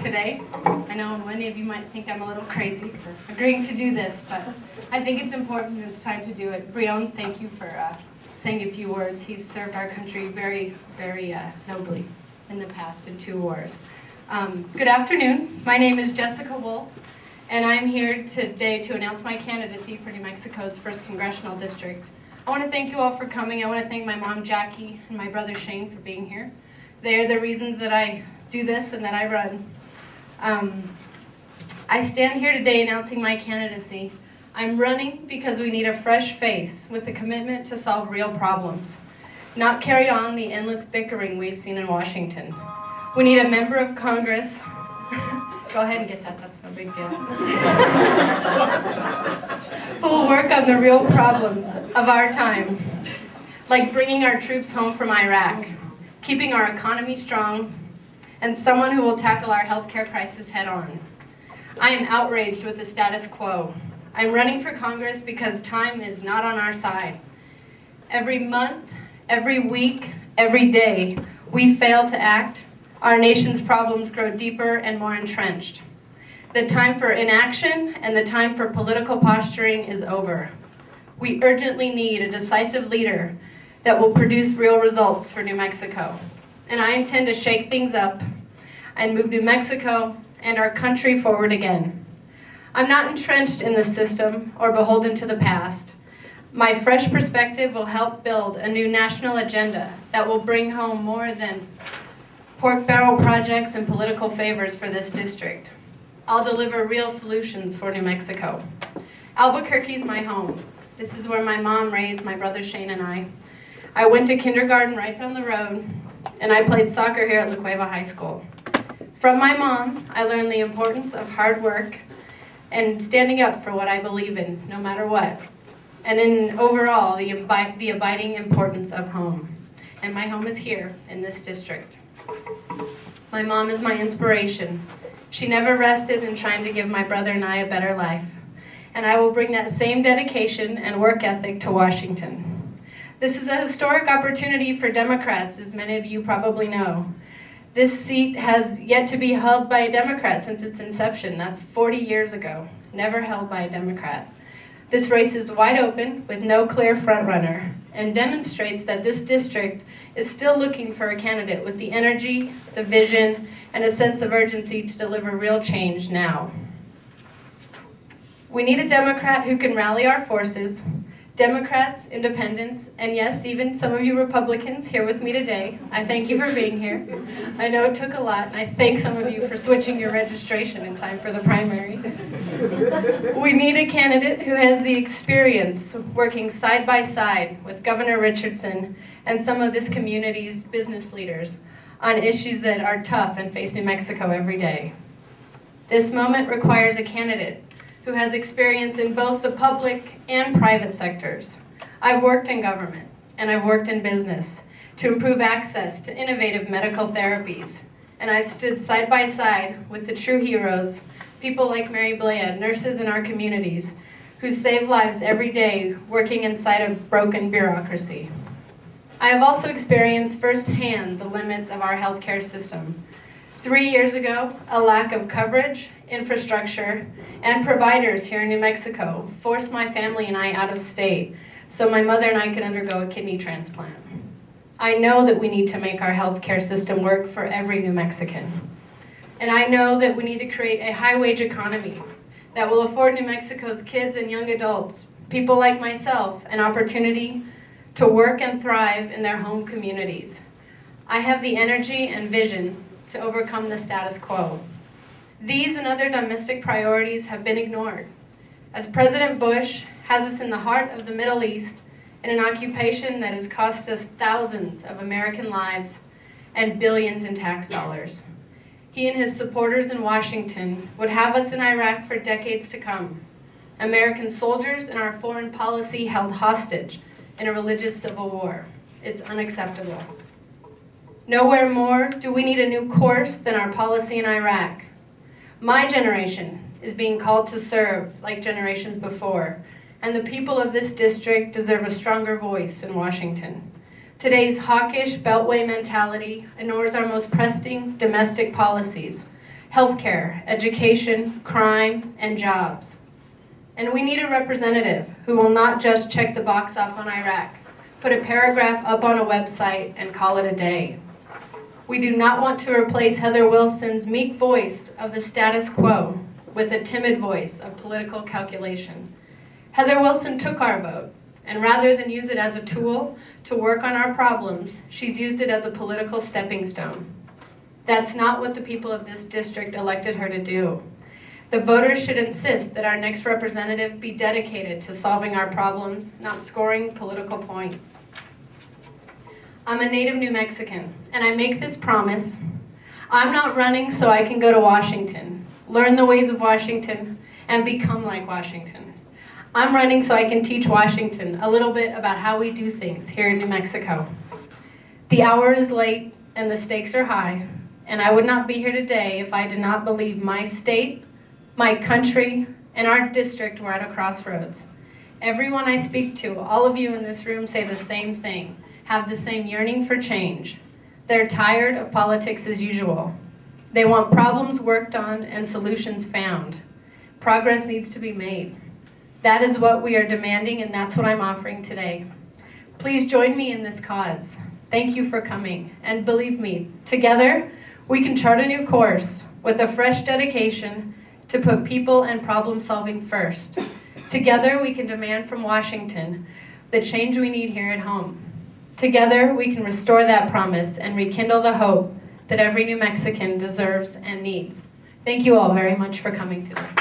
today. I know many of you might think I'm a little crazy for agreeing to do this, but I think it's important and it's time to do it. Brion, thank you for saying a few words. He's served our country very, very nobly in the past in 2 wars. Good afternoon. My name is Jessica Wolf, and I'm here today to announce my candidacy for New Mexico's 1st Congressional District. I want to thank you all for coming. I want to thank my mom, Jackie, and my brother, Shane, for being here. They are the reasons that I do this and that I run. I stand here today announcing my candidacy. I'm running because we need a fresh face with a commitment to solve real problems, not carry on the endless bickering we've seen in Washington. We need a member of Congress. Go ahead and get that, that's no big deal. Who will work on the real problems of our time, like bringing our troops home from Iraq, keeping our economy strong, and someone who will tackle our healthcare crisis head-on. I am outraged with the status quo. I'm running for Congress because time is not on our side. Every month, every week, every day, we fail to act. Our nation's problems grow deeper and more entrenched. The time for inaction and the time for political posturing is over. We urgently need a decisive leader that will produce real results for New Mexico. And I intend to shake things up and move New Mexico and our country forward again. I'm not entrenched in the system or beholden to the past. My fresh perspective will help build a new national agenda that will bring home more than pork barrel projects and political favors for this district. I'll deliver real solutions for New Mexico. Albuquerque's my home. This is where my mom raised my brother Shane and I. I went to kindergarten right down the road, and I played soccer here at La Cueva High School. From my mom, I learned the importance of hard work and standing up for what I believe in, no matter what. And in overall, the abiding importance of home. And my home is here in this district. My mom is my inspiration. She never rested in trying to give my brother and I a better life. And I will bring that same dedication and work ethic to Washington. This is a historic opportunity for Democrats, as many of you probably know. This seat has yet to be held by a Democrat since its inception. That's 40 years ago, never held by a Democrat. This race is wide open with no clear frontrunner and demonstrates that this district is still looking for a candidate with the energy, the vision, and a sense of urgency to deliver real change now. We need a Democrat who can rally our forces. Democrats, independents, and yes, even some of you Republicans here with me today. I thank you for being here. I know it took a lot, and I thank some of you for switching your registration in time for the primary. We need a candidate who has the experience working side by side with Governor Richardson and some of this community's business leaders on issues that are tough and face New Mexico every day. This moment requires a candidate who has experience in both the public and private sectors. I've worked in government and I've worked in business to improve access to innovative medical therapies. And I've stood side by side with the true heroes, people like Mary Blea, nurses in our communities, who save lives every day working inside a broken bureaucracy. I have also experienced firsthand the limits of our healthcare system. 3 years ago, a lack of coverage, infrastructure, and providers here in New Mexico forced my family and I out of state so my mother and I could undergo a kidney transplant. I know that we need to make our healthcare system work for every New Mexican. And I know that we need to create a high-wage economy that will afford New Mexico's kids and young adults, people like myself, an opportunity to work and thrive in their home communities. I have the energy and vision to overcome the status quo. These and other domestic priorities have been ignored, as President Bush has us in the heart of the Middle East in an occupation that has cost us thousands of American lives and billions in tax dollars. He and his supporters in Washington would have us in Iraq for decades to come. American soldiers and our foreign policy held hostage in a religious civil war. It's unacceptable. Nowhere more do we need a new course than our policy in Iraq. My generation is being called to serve like generations before, and the people of this district deserve a stronger voice in Washington. Today's hawkish beltway mentality ignores our most pressing domestic policies. healthcare, education, crime, and jobs. And we need a representative who will not just check the box off on Iraq, put a paragraph up on a website, and call it a day. We do not want to replace Heather Wilson's meek voice of the status quo with a timid voice of political calculation. Heather Wilson took our vote, and rather than use it as a tool to work on our problems, she's used it as a political stepping stone. That's not what the people of this district elected her to do. The voters should insist that our next representative be dedicated to solving our problems, not scoring political points. I'm a native New Mexican, and I make this promise. I'm not running so I can go to Washington, learn the ways of Washington, and become like Washington. I'm running so I can teach Washington a little bit about how we do things here in New Mexico. The hour is late and the stakes are high, and I would not be here today if I did not believe my state, my country, and our district were at a crossroads. Everyone I speak to, all of you in this room, say the same thing, have the same yearning for change. They're tired of politics as usual. They want problems worked on and solutions found. Progress needs to be made. That is what we are demanding, and that's what I'm offering today. Please join me in this cause. Thank you for coming, and believe me, together we can chart a new course with a fresh dedication to put people and problem solving first. Together we can demand from Washington the change we need here at home. Together we can restore that promise and rekindle the hope that every New Mexican deserves and needs. Thank you all very much for coming today.